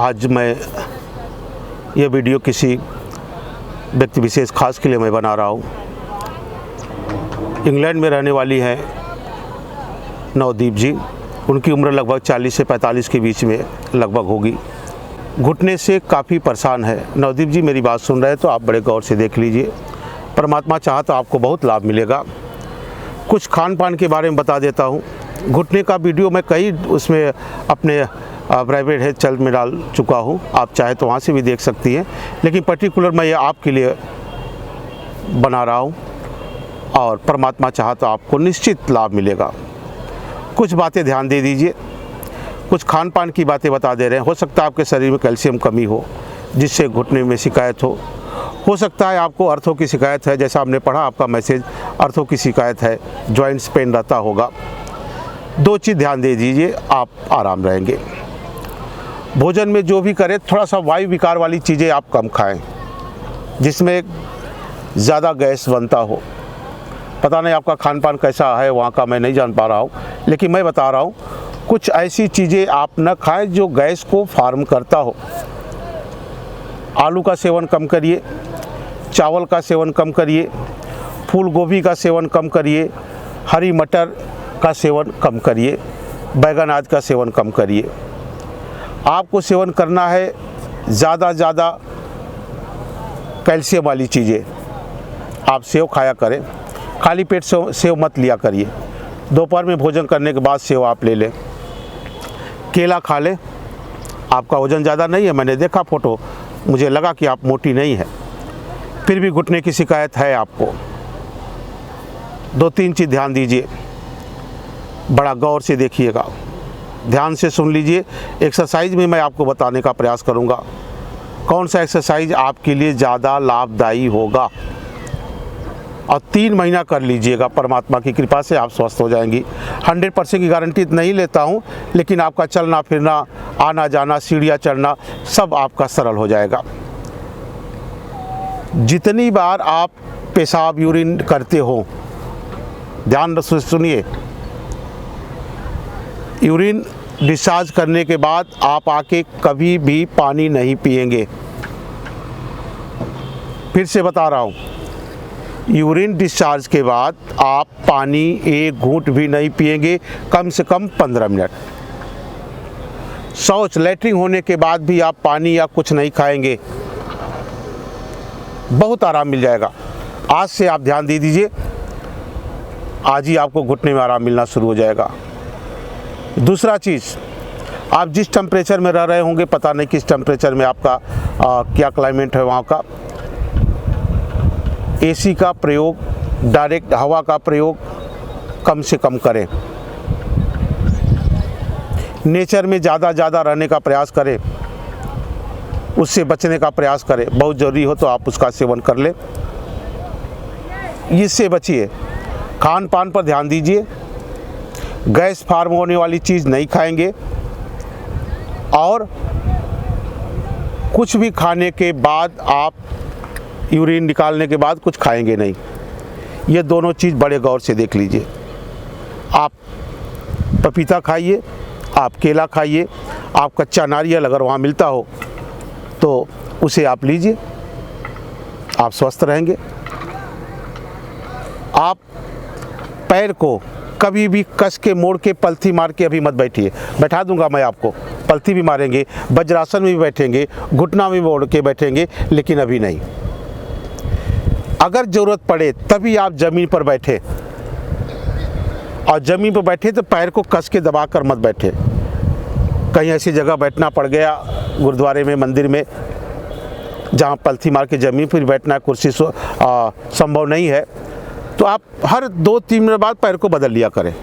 आज मैं ये वीडियो किसी व्यक्ति विशेष खास के लिए मैं बना रहा हूँ। इंग्लैंड में रहने वाली हैं नवदीप जी। उनकी उम्र लगभग 40 से 45 के बीच में लगभग होगी। घुटने से काफ़ी परेशान है। नवदीप जी मेरी बात सुन रहे हैं तो आप बड़े गौर से देख लीजिए। परमात्मा चाहा तो आपको बहुत लाभ मिलेगा। कुछ खान पान के बारे में बता देता हूँ। घुटने का वीडियो मैं कई उसमें अपने प्राइवेट हेल्थ चैनल में डाल चुका हूँ, आप चाहे तो वहाँ से भी देख सकती हैं, लेकिन पर्टिकुलर मैं ये आपके लिए बना रहा हूँ और परमात्मा चाहा तो आपको निश्चित लाभ मिलेगा। कुछ बातें ध्यान दे दीजिए। कुछ खान पान की बातें बता दे रहे हैं। हो सकता है आपके शरीर में कैल्शियम कमी हो जिससे घुटने में शिकायत हो सकता है आपको अर्थों की शिकायत है, जैसा हमने पढ़ा आपका मैसेज, अर्थों की शिकायत है, जॉइंट्स पेन रहता होगा। दो चीज़ ध्यान दे दीजिए, आप आराम रहेंगे। भोजन में जो भी करें थोड़ा सा वायु विकार वाली चीज़ें आप कम खाएं जिसमें ज़्यादा गैस बनता हो। पता नहीं आपका खान पान कैसा है, वहाँ का मैं नहीं जान पा रहा हूँ, लेकिन मैं बता रहा हूँ कुछ ऐसी चीज़ें आप न खाएं जो गैस को फार्म करता हो। आलू का सेवन कम करिए, चावल का सेवन कम करिए, फूल गोभी का सेवन कम करिए, हरी मटर का सेवन कम करिए, बैगन आदि का सेवन कम करिए। आपको सेवन करना है ज़्यादा कैल्शियम वाली चीज़ें। आप सेव खाया करें, खाली पेट सेव मत लिया करिए। दोपहर में भोजन करने के बाद सेव आप ले लें। केला खा लें। आपका वज़न ज़्यादा नहीं है, मैंने देखा फ़ोटो, मुझे लगा कि आप मोटी नहीं है, फिर भी घुटने की शिकायत है आपको। 2-3 चीज़ ध्यान दीजिए, बड़ा गौर से देखिएगा, ध्यान से सुन लीजिए। एक्सरसाइज में मैं आपको बताने का प्रयास करूंगा कौन सा एक्सरसाइज आपके लिए ज़्यादा लाभदायी होगा, और 3 महीना कर लीजिएगा। परमात्मा की कृपा से आप स्वस्थ हो जाएंगी। 100% की गारंटी नहीं लेता हूं, लेकिन आपका चलना फिरना, आना जाना, सीढ़ियाँ चढ़ना सब आपका सरल हो जाएगा। जितनी बार आप पेशाब यूरिन करते हो, ध्यान से सुनिए, यूरिन डिस्चार्ज करने के बाद आप आके कभी भी पानी नहीं पिएंगे। फिर से बता रहा हूँ, यूरिन डिस्चार्ज के बाद आप पानी एक घूंट भी नहीं पिएंगे, कम से कम 15 मिनट। शौच लैट्रिन होने के बाद भी आप पानी या कुछ नहीं खाएंगे, बहुत आराम मिल जाएगा। आज से आप ध्यान दे दीजिए, आज ही आपको घुटने में आराम मिलना शुरू हो जाएगा। दूसरा चीज़, आप जिस टेम्परेचर में रह रहे होंगे, पता नहीं किस टेम्परेचर में आपका क्या क्लाइमेट है वहाँ का, एसी का प्रयोग, डायरेक्ट हवा का प्रयोग कम से कम करें। नेचर में ज़्यादा रहने का प्रयास करें, उससे बचने का प्रयास करें। बहुत ज़रूरी हो तो आप उसका सेवन कर लें, इससे बचिए। खान पान पर ध्यान दीजिए, गैस फार्म होने वाली चीज़ नहीं खाएंगे, और कुछ भी खाने के बाद आप यूरिन निकालने के बाद कुछ खाएंगे नहीं। ये दोनों चीज़ बड़े गौर से देख लीजिए। आप पपीता खाइए, आप केला खाइए, आप कच्चा नारियल अगर वहाँ मिलता हो तो उसे आप लीजिए, आप स्वस्थ रहेंगे। आप पैर को कभी भी कस के मोड़ के पलथी मार के अभी मत बैठिए। बैठा दूंगा मैं आपको, पलथी भी मारेंगे, वज्रासन में भी बैठेंगे, घुटना में मोड़ के बैठेंगे, लेकिन अभी नहीं। अगर ज़रूरत पड़े तभी आप ज़मीन पर बैठे, और ज़मीन पर बैठे तो पैर को कस के दबा कर मत बैठे। कहीं ऐसी जगह बैठना पड़ गया, गुरुद्वारे में, मंदिर में, जहाँ पलथी मार के ज़मीन पर बैठना, कुर्सी संभव नहीं है, तो आप हर 2-3 मिनट बाद पैर को बदल लिया करें।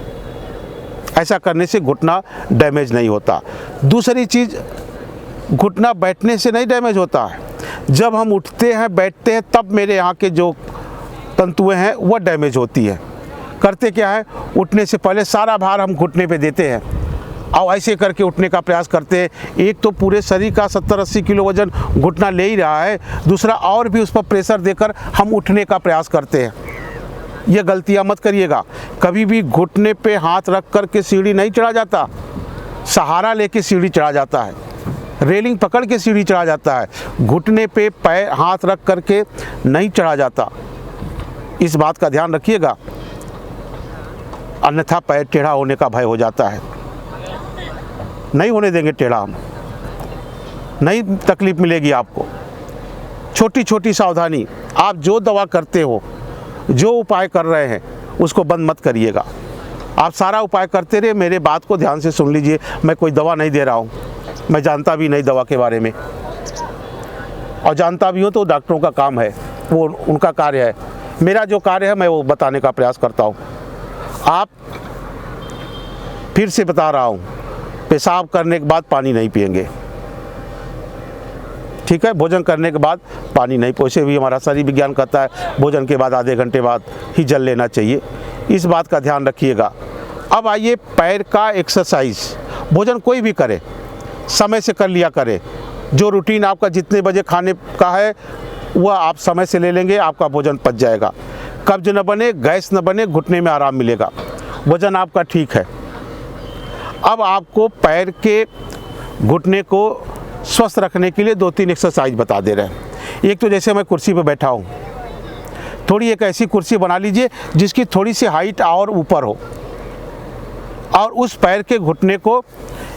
ऐसा करने से घुटना डैमेज नहीं होता। दूसरी चीज़, घुटना बैठने से नहीं डैमेज होता है, जब हम उठते हैं बैठते हैं तब मेरे यहाँ के जो तंतुएं हैं वह डैमेज होती है। करते क्या है, उठने से पहले सारा भार हम घुटने पे देते हैं और ऐसे करके उठने का प्रयास करते हैं। एक तो पूरे शरीर का 70-80 किलो वजन घुटना ले ही रहा है, दूसरा और भी उस पर प्रेशर देकर हम उठने का प्रयास करते हैं। ये गलतियाँ मत करिएगा। कभी भी घुटने पे हाथ रख कर के सीढ़ी नहीं चढ़ा जाता, सहारा लेके सीढ़ी चढ़ा जाता है। रेलिंग पकड़ के सीढ़ी चढ़ा जाता है, घुटने पे पैर हाथ रख करके नहीं चढ़ा जाता। इस बात का ध्यान रखिएगा, अन्यथा पैर टेढ़ा होने का भय हो जाता है। नहीं होने देंगे टेढ़ा हम, नहीं तकलीफ मिलेगी आपको। छोटी छोटी सावधानी, आप जो दवा करते हो, जो उपाय कर रहे हैं, उसको बंद मत करिएगा। आप सारा उपाय करते रहे, मेरे बात को ध्यान से सुन लीजिए। मैं कोई दवा नहीं दे रहा हूँ, मैं जानता भी नहीं दवा के बारे में, और जानता भी हूँ तो डॉक्टरों का काम है, वो उनका कार्य है। मेरा जो कार्य है मैं वो बताने का प्रयास करता हूँ। आप, फिर से बता रहा हूँ, पेशाब करने के बाद पानी नहीं पिएंगे, ठीक है? भोजन करने के बाद पानी नहीं, वैसे भी हमारा शरीर विज्ञान कहता है भोजन के बाद आधे घंटे बाद ही जल लेना चाहिए। इस बात का ध्यान रखिएगा। अब आइए पैर का एक्सरसाइज। भोजन कोई भी करे, समय से कर लिया करे। जो रूटीन आपका जितने बजे खाने का है वह आप समय से ले लेंगे, आपका भोजन पच जाएगा। कब्ज न बने, गैस न बने, घुटने में आराम मिलेगा, वजन आपका ठीक है। अब आपको पैर के घुटने को स्वस्थ रखने के लिए 2-3 एक्सरसाइज बता दे रहे हैं। एक तो जैसे मैं कुर्सी पर बैठा हूँ, थोड़ी एक ऐसी कुर्सी बना लीजिए जिसकी थोड़ी सी हाइट और ऊपर हो, और उस पैर के घुटने को,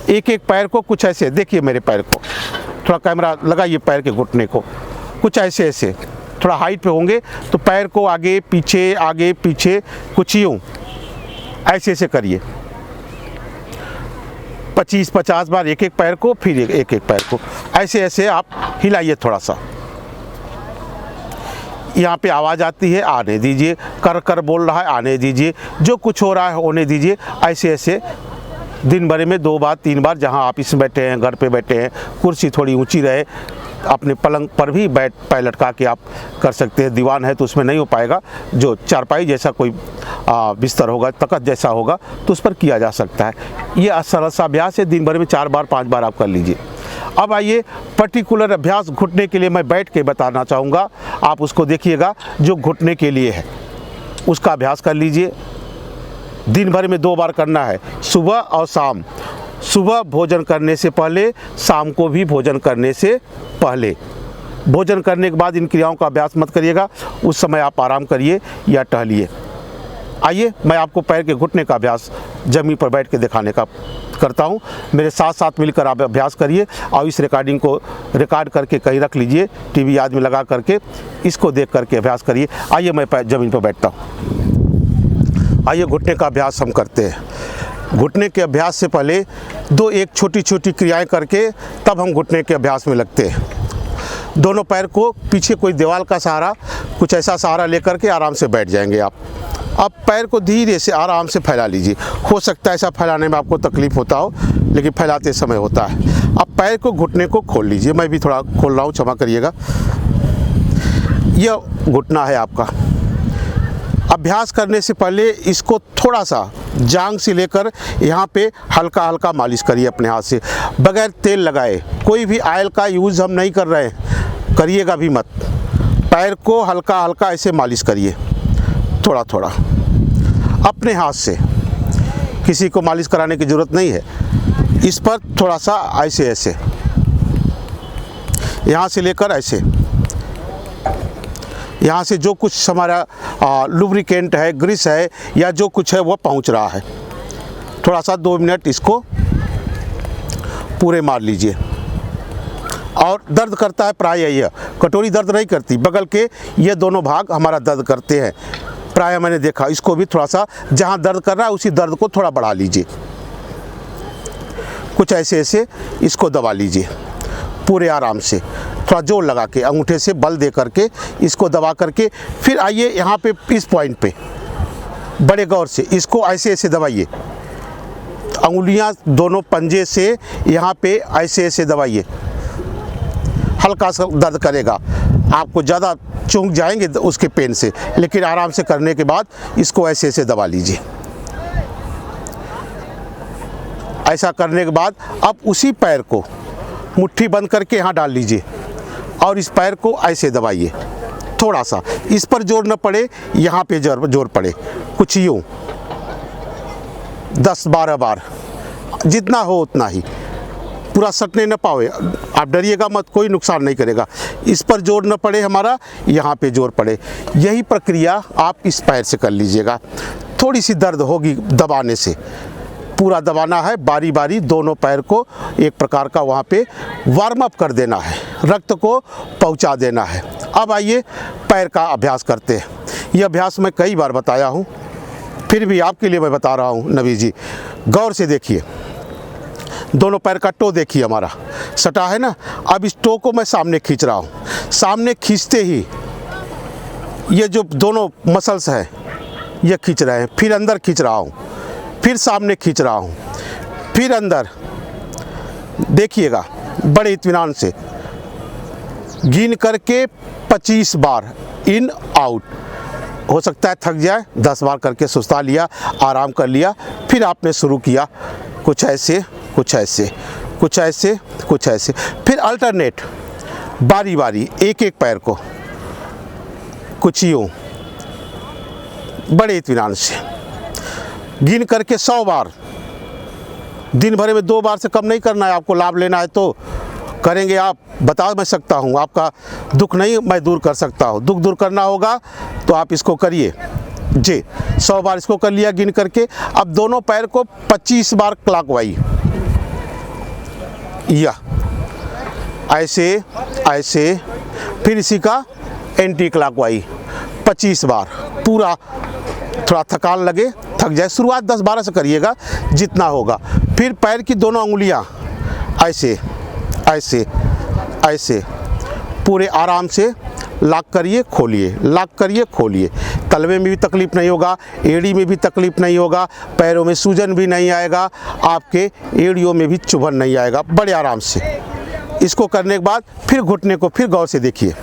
एक एक पैर को कुछ ऐसे, देखिए मेरे पैर को, थोड़ा कैमरा लगाइए, पैर के घुटने को कुछ ऐसे ऐसे, थोड़ा हाइट पे होंगे तो पैर को आगे पीछे कुछ यूँ ऐसे ऐसे करिए। 25-50 बार एक एक पैर को, फिर एक एक पैर को ऐसे ऐसे आप हिलाइए थोड़ा सा। यहाँ पे आवाज़ आती है, आने दीजिए। कर कर बोल रहा है, आने दीजिए। जो कुछ हो रहा है होने दीजिए। ऐसे ऐसे दिन भर में 2 बार 3 बार, जहाँ ऑफिस में बैठे हैं, घर पे बैठे हैं, कुर्सी थोड़ी ऊंची रहे, अपने पलंग पर भी पैर लटका के आप कर सकते हैं। दीवान है तो उसमें नहीं हो पाएगा, जो चारपाई जैसा कोई बिस्तर होगा, तख्त जैसा होगा, तो उस पर किया जा सकता है। ये सरल सा अभ्यास है, दिन भर में 4 बार 5 बार आप कर लीजिए। अब आइए पर्टिकुलर अभ्यास घुटने के लिए मैं बैठ के बताना चाहूँगा, आप उसको देखिएगा। जो घुटने के लिए है उसका अभ्यास कर लीजिए। दिन भर में 2 बार करना है, सुबह और शाम। सुबह भोजन करने से पहले, शाम को भी भोजन करने से पहले। भोजन करने के बाद इन क्रियाओं का अभ्यास मत करिएगा, उस समय आप आराम करिए या टहलिए। आइए मैं आपको पैर के घुटने का अभ्यास ज़मीन पर बैठ के दिखाने का करता हूँ। मेरे साथ साथ मिलकर आप अभ्यास करिए, और इस रिकॉर्डिंग को रिकॉर्ड करके कहीं रख लीजिए, टीवी याद में लगा करके इसको देख करके अभ्यास करिए। आइए मैं ज़मीन पर बैठता हूँ। आइए घुटने का अभ्यास हम करते हैं। घुटने के अभ्यास से पहले 1 छोटी छोटी क्रियाएं करके तब हम घुटने के अभ्यास में लगते हैं। दोनों पैर को पीछे कोई दीवार का सहारा, कुछ ऐसा सहारा लेकर के आराम से बैठ जाएंगे आप। अब पैर को धीरे से आराम से फैला लीजिए। हो सकता है ऐसा फैलाने में आपको तकलीफ होता हो, लेकिन फैलाते समय होता है। अब पैर को, घुटने को खोल लीजिए। मैं भी थोड़ा खोल रहा हूँ, क्षमा करिएगा। यह घुटना है आपका। अभ्यास करने से पहले इसको थोड़ा सा जांघ से लेकर यहाँ पे हल्का हल्का मालिश करिए अपने हाथ से, बगैर तेल लगाए। कोई भी ऑयल का यूज़ हम नहीं कर रहे हैं, करिएगा भी मत। पैर को हल्का हल्का ऐसे मालिश करिए, थोड़ा थोड़ा अपने हाथ से। किसी को मालिश कराने की ज़रूरत नहीं है। इस पर थोड़ा सा ऐसे ऐसे, यहाँ से लेकर ऐसे, यहाँ से जो कुछ हमारा लुब्रिकेंट है, ग्रीस है, या जो कुछ है वो पहुँच रहा है। थोड़ा सा 2 मिनट इसको पूरे मार लीजिए। और दर्द करता है प्राय यह, कटोरी दर्द नहीं करती, बगल के ये दोनों भाग हमारा दर्द करते हैं प्राय, मैंने देखा। इसको भी थोड़ा सा, जहाँ दर्द कर रहा है उसी दर्द को थोड़ा बढ़ा लीजिए। कुछ ऐसे ऐसे इसको दबा लीजिए पूरे आराम से, थोड़ा जोर लगा के, अंगूठे से बल दे करके इसको दबा करके। फिर आइए यहाँ पे इस पॉइंट पे बड़े गौर से इसको ऐसे ऐसे दबाइए। अंगुलियाँ दोनों पंजे से यहाँ पे ऐसे ऐसे दबाइए। हल्का सा दर्द करेगा, आपको ज़्यादा चूक जाएंगे उसके पेन से, लेकिन आराम से करने के बाद इसको ऐसे ऐसे दबा लीजिए। ऐसा करने के बाद अब उसी पैर को मुट्ठी बंद करके यहाँ डाल लीजिए, और इस पैर को ऐसे दबाइए थोड़ा सा। इस पर जोर न पड़े, यहाँ पे जोर पड़े। कुछ यूँ 10-12 बार, जितना हो उतना ही। पूरा सटने न पावे, आप डरिएगा मत, कोई नुकसान नहीं करेगा। इस पर जोर न पड़े हमारा, यहाँ पे जोर पड़े। यही प्रक्रिया आप इस पैर से कर लीजिएगा। थोड़ी सी दर्द होगी दबाने से, पूरा दबाना है बारी बारी, दोनों पैर को एक प्रकार का वहाँ पे वार्म अप कर देना है, रक्त को पहुँचा देना है। अब आइए पैर का अभ्यास करते हैं। ये अभ्यास मैं कई बार बताया हूँ, फिर भी आपके लिए मैं बता रहा हूँ। नबी जी गौर से देखिए, दोनों पैर का टो देखिए हमारा सटा है ना। अब इस टो को मैं सामने खींच रहा हूँ, सामने खींचते ही ये जो दोनों मसल्स हैं ये खींच रहे हैं, फिर अंदर खींच रहा हूँ, फिर सामने खींच रहा हूँ, फिर अंदर। देखिएगा बड़े इत्मीनान से गिन करके 25 बार इन आउट। हो सकता है थक जाए, 10 बार करके सुस्ता लिया, आराम कर लिया, फिर आपने शुरू किया कुछ ऐसे कुछ ऐसे कुछ ऐसे कुछ ऐसे, फिर अल्टरनेट बारी बारी एक एक पैर को कुछ यूँ बड़े इत्मीनान से गिन करके 100 बार। दिन भर में 2 बार से कम नहीं करना है। आपको लाभ लेना है तो करेंगे आप, बता मैं सकता हूँ, आपका दुख नहीं मैं दूर कर सकता हूँ। दुख दूर करना होगा तो आप इसको करिए जी। 100 बार इसको कर लिया गिन करके। अब दोनों पैर को 25 बार क्लॉकवाइज, या ऐसे ऐसे, फिर इसी का एंटी क्लॉकवाइज 25 बार। पूरा थोड़ा थकान लगे, थक जाए, शुरुआत 10-12 से करिएगा जितना होगा। फिर पैर की दोनों उंगलियां ऐसे ऐसे ऐसे पूरे आराम से लॉक करिए खोलिए, लॉक करिए खोलिए। तलवे में भी तकलीफ़ नहीं होगा, एड़ी में भी तकलीफ़ नहीं होगा, पैरों में सूजन भी नहीं आएगा, आपके एड़ियों में भी चुभन नहीं आएगा, बड़े आराम से। इसको करने के बाद फिर घुटने को फिर गौर से देखिए।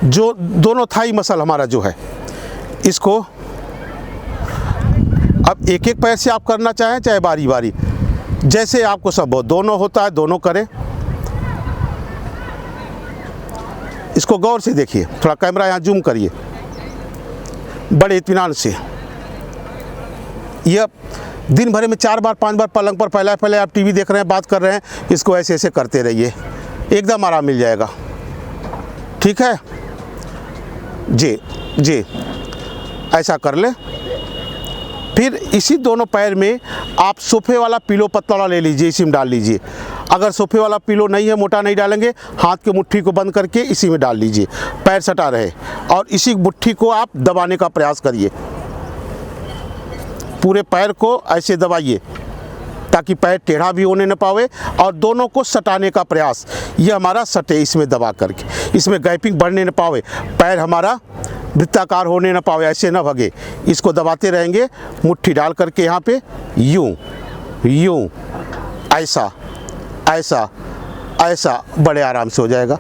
जो दोनों थाई मसल हमारा जो है, इसको अब एक एक पैर से आप करना चाहें चाहे बारी बारी, जैसे आपको सब हो। दोनों होता है दोनों करें। इसको गौर से देखिए, थोड़ा कैमरा यहाँ जूम करिए, बड़े इत्मीनान से। यह दिन भर में 4 बार 5 बार पलंग पर फैलाए आप टीवी देख रहे हैं, बात कर रहे हैं, इसको ऐसे ऐसे करते रहिए, एकदम आराम मिल जाएगा। ठीक है जी जी, ऐसा कर ले। फिर इसी दोनों पैर में आप सोफे वाला पिलो पतला वाला ले लीजिए, इसी में डाल लीजिए। अगर सोफे वाला पिलो नहीं है, मोटा नहीं डालेंगे, हाथ के मुट्ठी को बंद करके इसी में डाल लीजिए, पैर सटा रहे, और इसी मुट्ठी को आप दबाने का प्रयास करिए। पूरे पैर को ऐसे दबाइए ताकि पैर टेढ़ा भी होने न पावे, और दोनों को सटाने का प्रयास, ये हमारा सटे इसमें दबा करके, इसमें गैपिंग बढ़ने न पावे, पैर हमारा वृत्ताकार होने न पावे, ऐसे न भगे। इसको दबाते रहेंगे, मुट्ठी डाल करके यहाँ पे यूं यूं, ऐसा ऐसा ऐसा, बड़े आराम से हो जाएगा।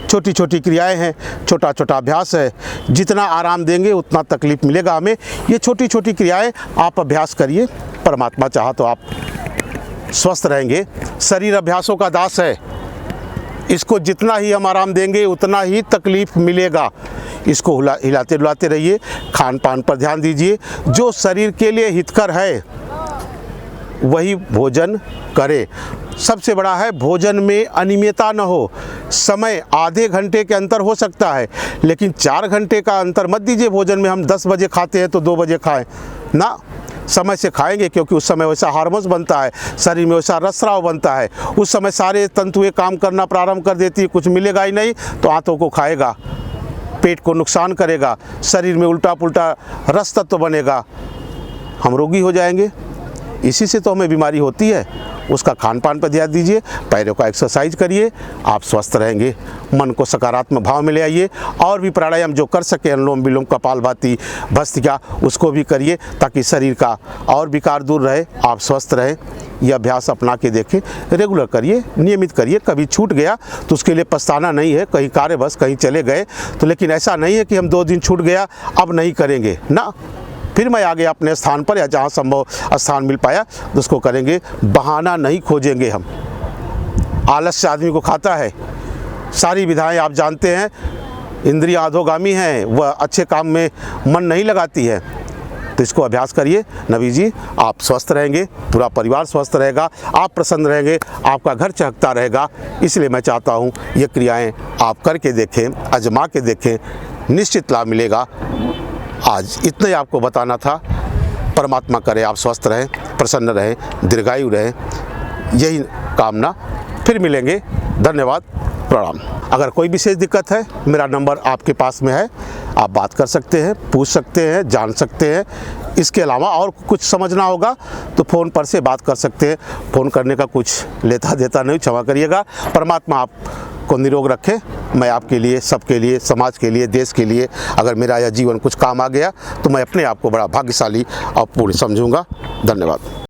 छोटी छोटी क्रियाएं हैं, छोटा छोटा अभ्यास है, जितना आराम देंगे उतना तकलीफ मिलेगा हमें। ये छोटी छोटी क्रियाएं आप अभ्यास करिए, परमात्मा चाहा तो आप स्वस्थ रहेंगे। शरीर अभ्यासों का दास है, इसको जितना ही हम आराम देंगे उतना ही तकलीफ मिलेगा। इसको हिलाते डुलाते रहिए, खान पान पर ध्यान दीजिए, जो शरीर के लिए हितकर है वही भोजन करे। सबसे बड़ा है भोजन में अनियमितता न हो। समय आधे घंटे के अंतर हो सकता है, लेकिन 4 घंटे का अंतर मत दीजिए भोजन में। हम 10 बजे खाते हैं तो 2 बजे खाएं ना, समय से खाएंगे, क्योंकि उस समय वैसा हार्मोन्स बनता है, शरीर में वैसा रसस्राव बनता है, उस समय सारे तंतुएं काम करना प्रारंभ कर देती है, कुछ मिलेगा ही नहीं तो आंतों को खाएगा, पेट को नुकसान करेगा, शरीर में उल्टा पुल्टा रस तत्व बनेगा, हम रोगी हो जाएंगे। इसी से तो हमें बीमारी होती है। उसका खान पान पर ध्यान दीजिए, पैरों का एक्सरसाइज करिए, आप स्वस्थ रहेंगे। मन को सकारात्मक भाव में ले आइए, और भी प्राणायाम जो कर सके, अनुलोम विलोम, कपालभाति, भस्त्रिका, उसको भी करिए ताकि शरीर का और विकार दूर रहे, आप स्वस्थ रहें। यह अभ्यास अपना के देखें, रेगुलर करिए, नियमित करिए। कभी छूट गया तो उसके लिए पछताना नहीं है, कहीं कार्यवश कहीं चले गए तो, लेकिन ऐसा नहीं है कि हम 2 दिन छूट गया अब नहीं करेंगे ना, फिर मैं आगे अपने स्थान पर या जहाँ संभव स्थान मिल पाया तो उसको करेंगे। बहाना नहीं खोजेंगे हम। आलस्य आदमी को खाता है, सारी विधाएं आप जानते हैं, इंद्रिय अधोगामी हैं, वह अच्छे काम में मन नहीं लगाती है। तो इसको अभ्यास करिए। नबी जी, आप स्वस्थ रहेंगे, पूरा परिवार स्वस्थ रहेगा, आप प्रसन्न रहेंगे, आपका घर चहकता रहेगा। इसलिए मैं चाहता हूँ ये क्रियाएं आप करके देखें, आजमा के देखें, निश्चित लाभ मिलेगा। आज इतना ही आपको बताना था। परमात्मा करे आप स्वस्थ रहें, प्रसन्न रहें, दीर्घायु रहें, यही कामना। फिर मिलेंगे। धन्यवाद, प्रणाम। अगर कोई विशेष दिक्कत है, मेरा नंबर आपके पास में है, आप बात कर सकते हैं, पूछ सकते हैं, जान सकते हैं। इसके अलावा और कुछ समझना होगा तो फ़ोन पर से बात कर सकते हैं। फ़ोन करने का कुछ लेता देता नहीं, क्षमा करिएगा। परमात्मा आपको निरोग रखे। मैं आपके लिए, सबके लिए, समाज के लिए, देश के लिए अगर मेरा यह जीवन कुछ काम आ गया तो मैं अपने आप को बड़ा भाग्यशाली और पूर्ण समझूंगा। धन्यवाद।